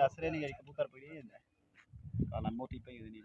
Australia की कबूतर पड़ी है काला मोटी पई हुई नहीं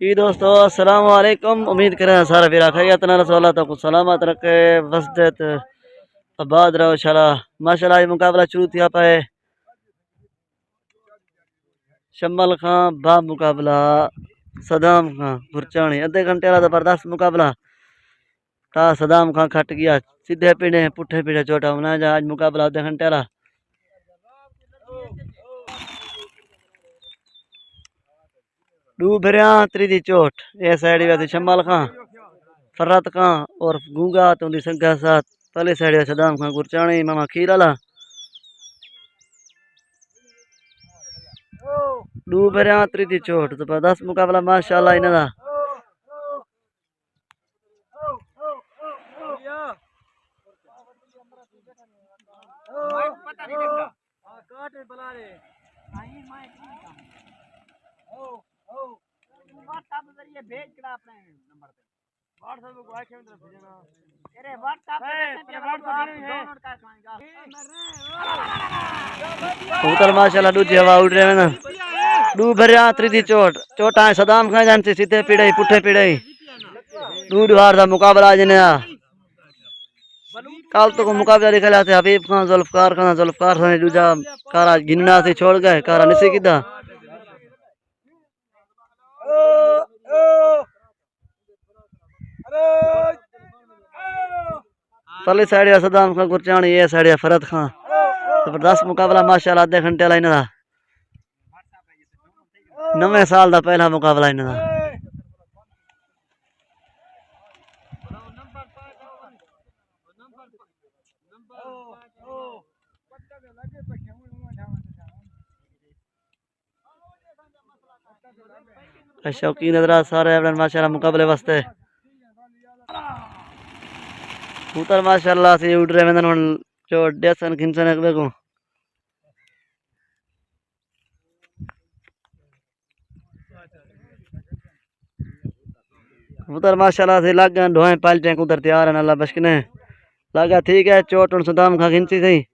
जी दोस्तों अस्सलाम वालेकुम। उम्मीद करें सारा फिर खैरियत ना रसोल्ला तो कुछ सलामत रखे वसदत आबाद रहो इंशाल्लाह। माशाल्लाह ये मुकाबला शुरू थिया पाए शम्मल खां बा मुकाबला सदाम खां गुरचाणी अद्धे घंटे वाला जबरदस्त मुकाबला था। सदाम खां खट गया सीधे पीढ़े पुठे पीढ़े चोटा होना जा आज मुकाबला अद्धे घंटे वाला डू भरिया त्रीदी चोट ए साइड वैसे शम्मल खां फर्रत खां और गूंगा तो उनकी संख्या साथ पहले साइड सदाम खां गुरचाणी मामा खीर वाला डू भरिया त्रीदी चोट जबरदस्त मुकाबला माशाल्लाह इन्हां दा कबूतर माशाल्लाह दूजी हवा उड़ रहे हैं ना डू भरिया त्रीदी चोट चोटा सदाम खां जानती सीधे पीड़े पुठे पीड़े डू हार दा मुकाबला जिन्हें कल तो को मुकाबला निकला थे हबीब खान जुल्फकार खान दूजा कारा गिनना से छोड़ गए कारा निसी किदा पहली साइड सदाम खां गुरचाणी ये साइड फरत खां जबरदस्त मुकाबला माशाल्लाह आधे घंटे वाला इन्हां दा नवे साल दा पहला मुकाबला इन्हां दा शौकीन हज़रात सारे माशाल्लाह मुकाबले वास्ते कबूतर माशाल्लाह से उड़ रहे हैं जो डेसन खिंचन को कबूतर माशाल्लाह से लग गए ढोए पलटे कबूतर तैयार है अल्लाह बशकने लगा ठीक है चोट उन सदाम खा खिंची थी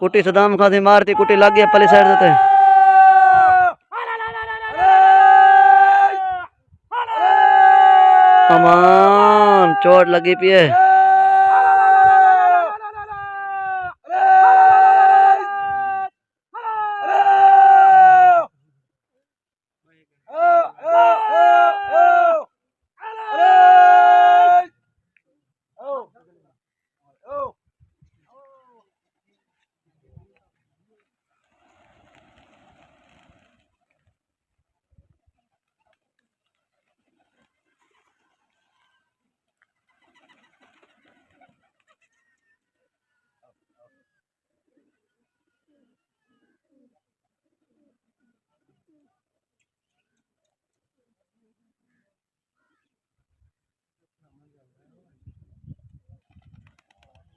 कुटी सदाम खां से मारती कुटी लग गई पली साइड से अमान चोट लगी पी है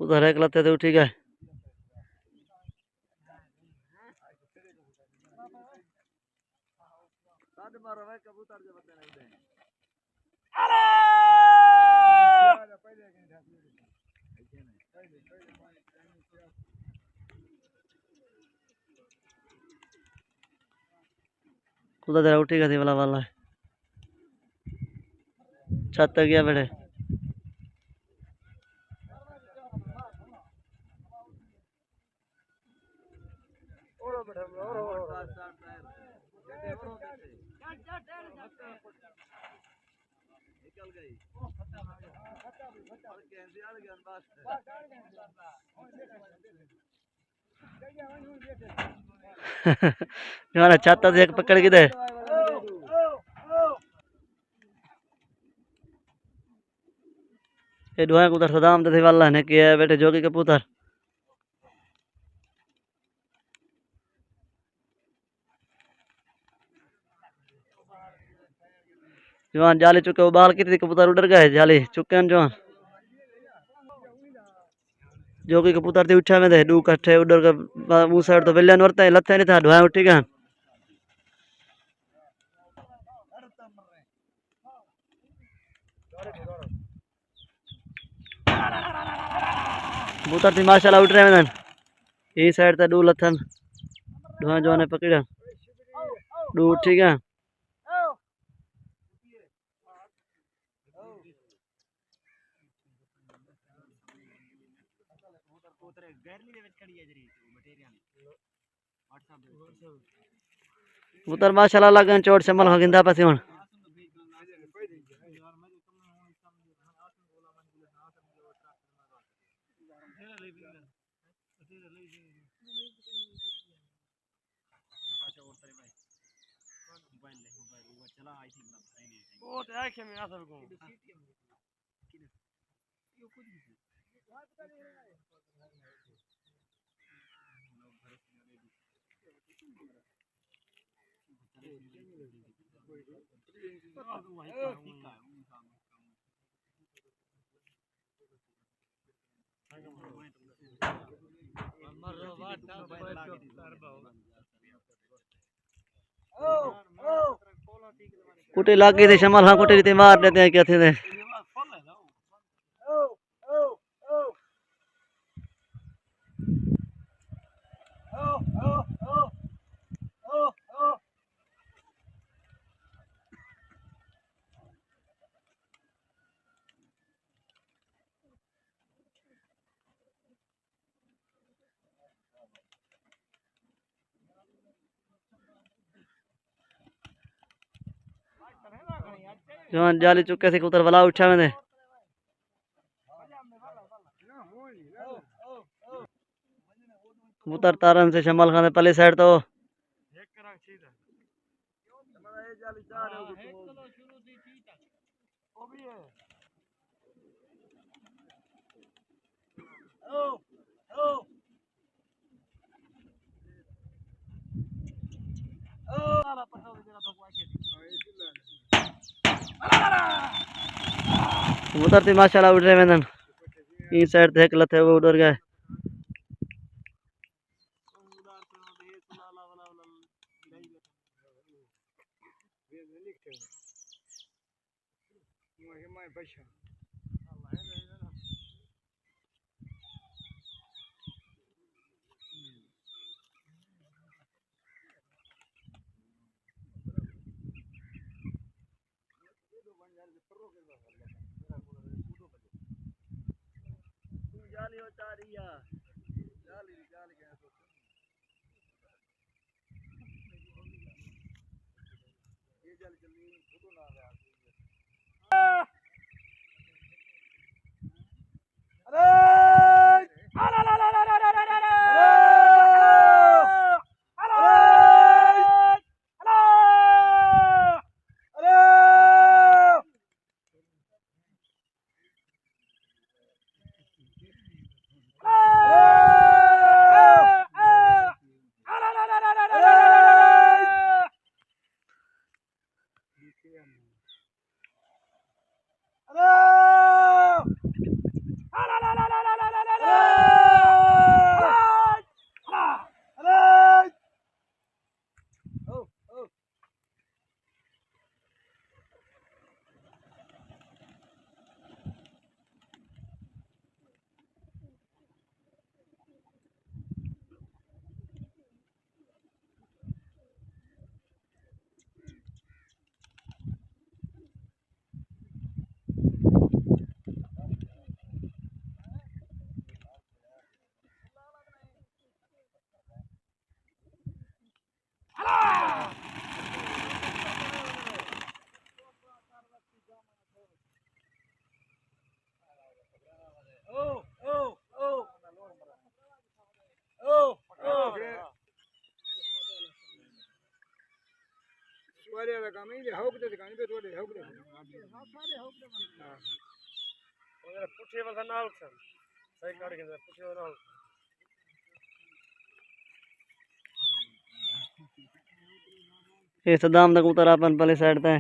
उधर एक लते थे उठी गए उधर उठी गई वाला वाला छत गया बेटे छत से एक पकड़ के दे ये दुआ कबूतर सदाम दे वाला ने किया बेटे जोगी कबूतर जवान जाली चुके उबाल की थी कबूतर उड़ गए जाली चुके जवान जोगी कबूतर थी उठा में थे दू कट्ठे उधर का मुंह साइड तो बिल्लियन वरते लथे नहीं था ढुआ उठी गया कबूतर थी माशाल्लाह उड़ रहे हैं ये साइड ते डू लथन दुआ जो ने पकड़ा डू उठी गया कबूतर माशाल्लाह लगन चोट शमल खा गिंदा पासे हुन कुटे लागे थे शमल हाँ कुटे रीते मार देते हैं क्या थे जवान जाली चुके से कबूतर वाला उठा मैंने कबूतर तारन से शमल खाने पहले साइड तो कबूतर थी माशाल्लाह उड़ रहे मैंने इस साइड देख लथे वो उड़ गए ये सदाम दा कबूतर अपन पहले साइड पे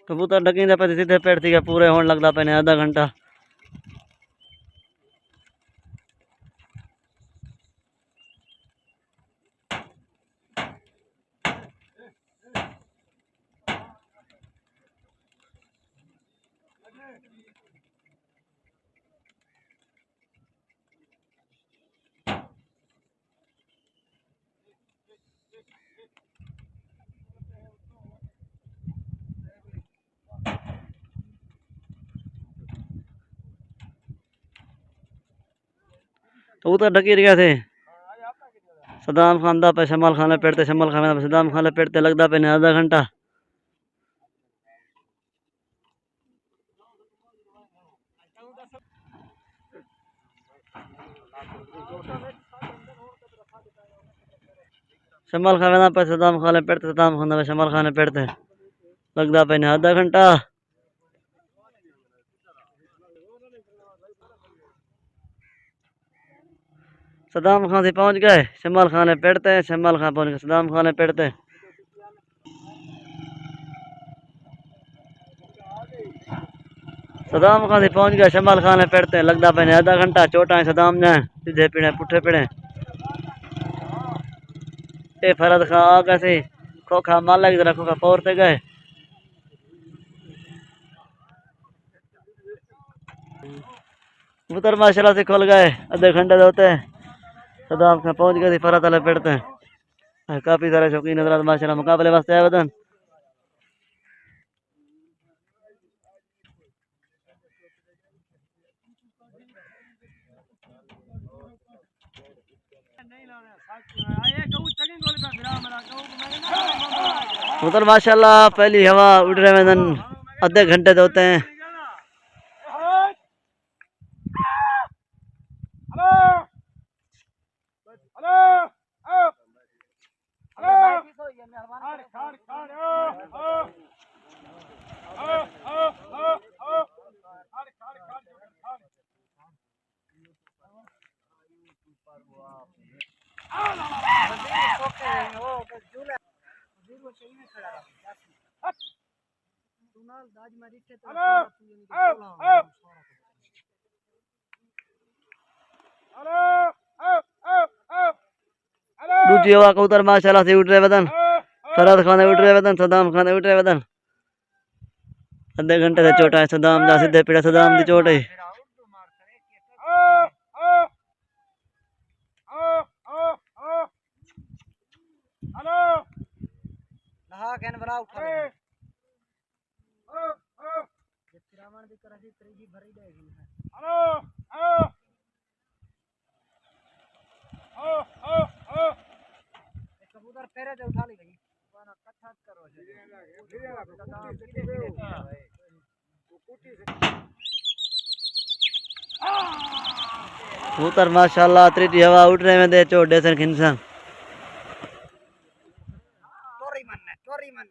कबूतर डकींदे पे सीधे पेड़ थी पूरे होने लगता पे आधा घंटा। कबूतर डकी गया थे सदाम खान दा पे शमाल खान पेड़ते शमाल खान पे सदाम खान पेड़ते लगता पे आधा घंटा। शमाल खान पे सदाम खान पेड़ते सदाम खान पे शमाल खान पेड़ते लगता पे आधा घंटा। सदाम खान से पहुंच गए शमाल खान पेड़ते शमाल खान पहुंच गए सदाम खान पेड़ते। सदाम खान से पहुंच गए शमाल खान पेड़ते लगता पे आधा घंटा। चोटा सदाम ने सीधे पीड़े पुठे पीड़े ए फरद खां आ कैसे खोखा माला की तरह खोखा पौरते गए। कबूतर माशाल्लाह से खुल गए आधे घंटे होते सदाम खां पहुंच गए फरद वाले पेड़ते काफी सारे शौकीन हजरात माशाल्लाह मुकाबले वास्ते आए वतन। कबूतर माशाल्लाह पहली हवा उड़ रहे वतन आधे घंटे होते हैं। दूसरी हवा कबूतर माशाल्लाह से उड़ रहे वतन फरद खान उड़ रहे वतन सदाम खान उड़ रहे वतन आधे घंटे से चोट है सदाम जा सीधे पीड़ा सदाम दी चोट है। कबूतर फेरे से उठा ली भाई कबूतर माशाल्लाह त्रीटी हवा उड़ रहे में दे चोटे से खिंसन चोरी मन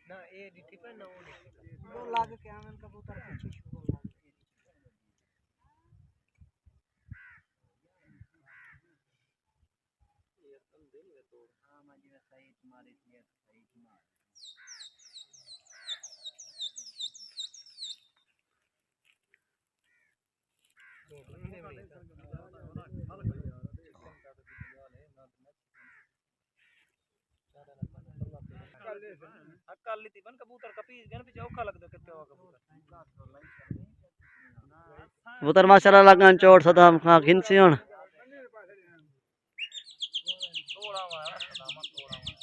ना ये डिटी पे ना वो लाग के आनंद कबूतर पीछे शुरू लाग ये तुम दिल में तो हां माजी ने सही तुम्हारी नियत सही तुम्हारी पाल ली थी बन कबूतर कपीस गन पीछे औखा लगदा कितने हुआ कबूतर कबूतर माशाल्लाह लगन चोट सदाम खां घिनसी हुन थोड़ा हुआ है सदामा थोड़ा हुआ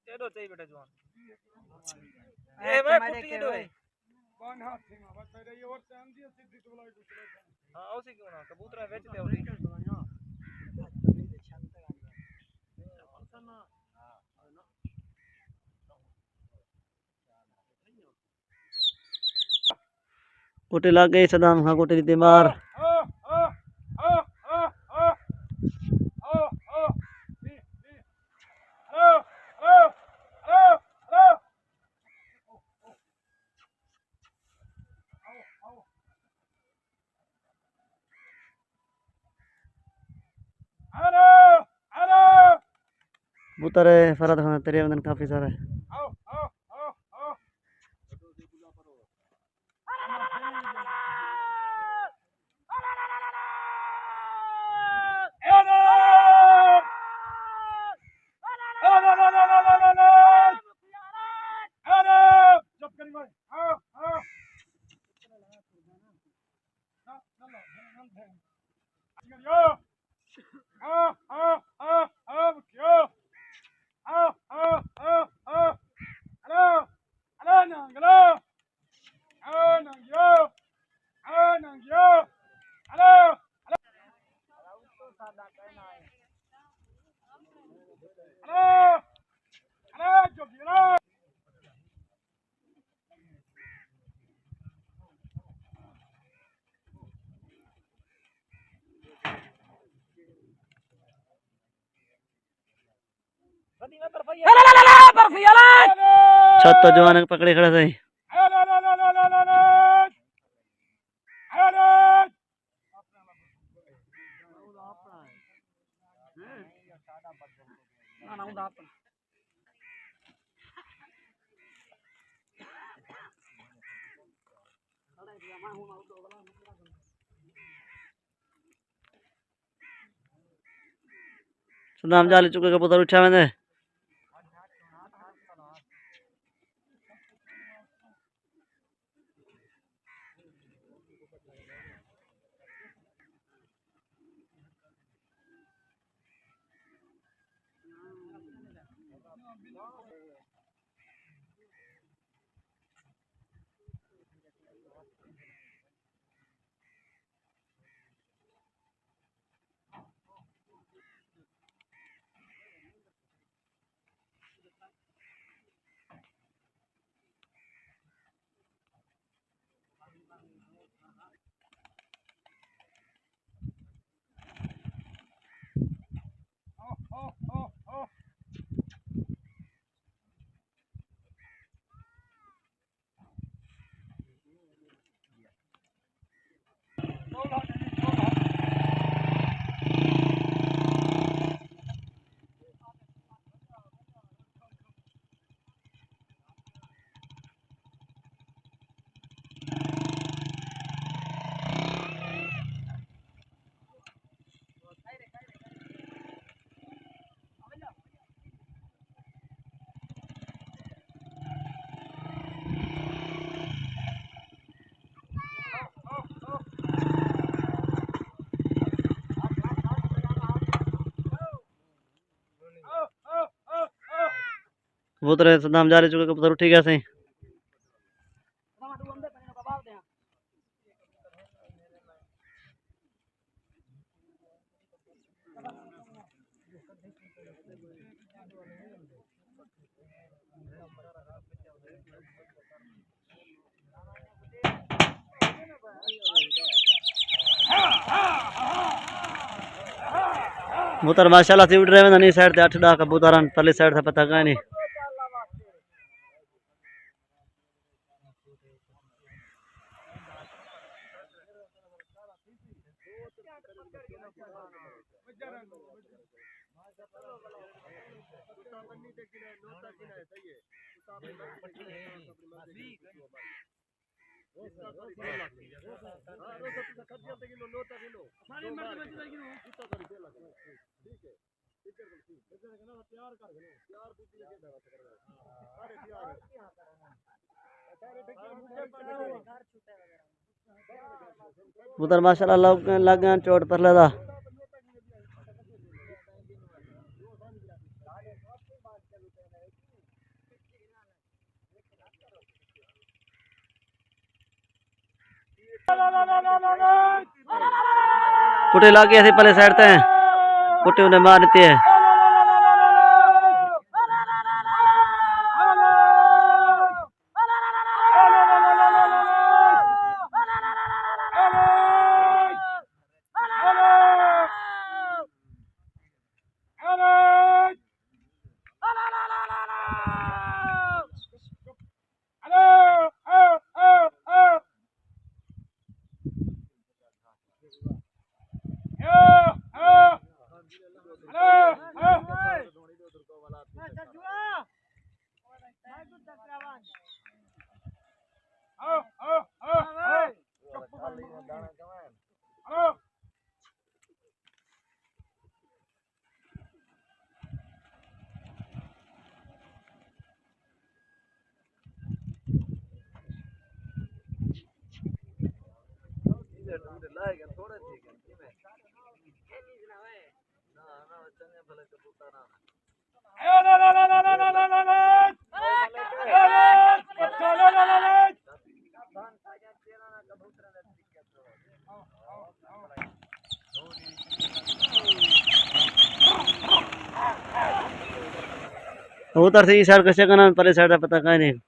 तेडो चाहिए बेटा जवान ए भाई कुट्टी दो कौन हाथ से बस मेरे ये और चांद दिया सीधी तो बुलाई कुछ हां उसी क्यों ना कबूतर बेचते उसी कुटी लग गई सदाम खां कुटी दी मार कबूतर है फरद खान तेरे अंदर काफी सारे छत तो जवान पकड़े खड़ा सही सदाम जाली चुके कबूतर उठा वेंदे कबूतर सदाम जाली चुके कबूतर उठी गया सही कबूतर माशाल्लाह से उड़ रहे हैं नी साइड से 8-10 कबूतर पहले साइड से पता का नहीं उधर माशाल्लाह लग गए चोट पर लगा। कुटे लाग गए थे पहले साइड ते कुटे उन्हें मार देते हैं। उधर से इस साइड कैसे करना पहले साइड का पता कहीं नहीं।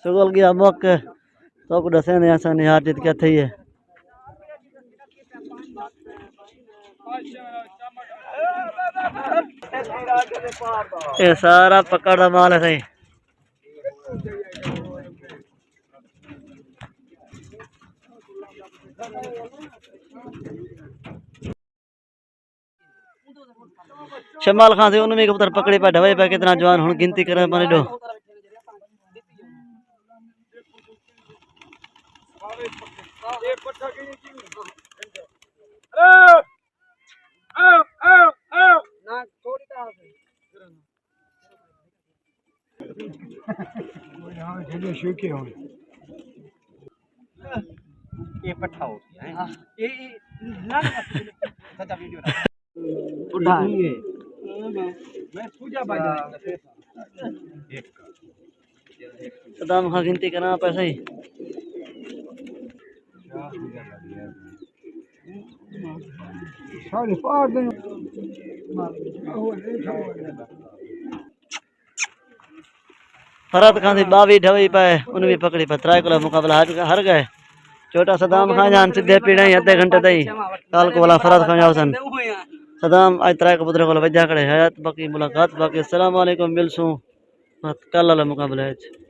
सुगल गया मौके तो को दसे ने ऐसा नहीं हार जीत क्या थी है ये सारा पकड़ दा माल है सही शमाल खान से उन्होंने कबूतर पकड़े पे ढवाई पे कितना जवान हुन गिनती करे माने दो ये पट्ठा हो गया ये ना सच्चा वीडियो उठा मैं पूजा भाई सदाम खान गिनती करना पैसा ही सारे पार दिन फरत खान से 22 ढवाई पे उन भी पकड़ी पे त्राय को मुकाबला हर गए छोटा सदाम खान जान सीधे पीड़े आधे घंटे तई काल को वाला फरत खान जाओ सन सदाम आज त्राय कबूतर को वजह करे हयात बाकी मुलाकात बाकी अस्सलाम वालेकुम मिलसू कल वाला मुकाबला है।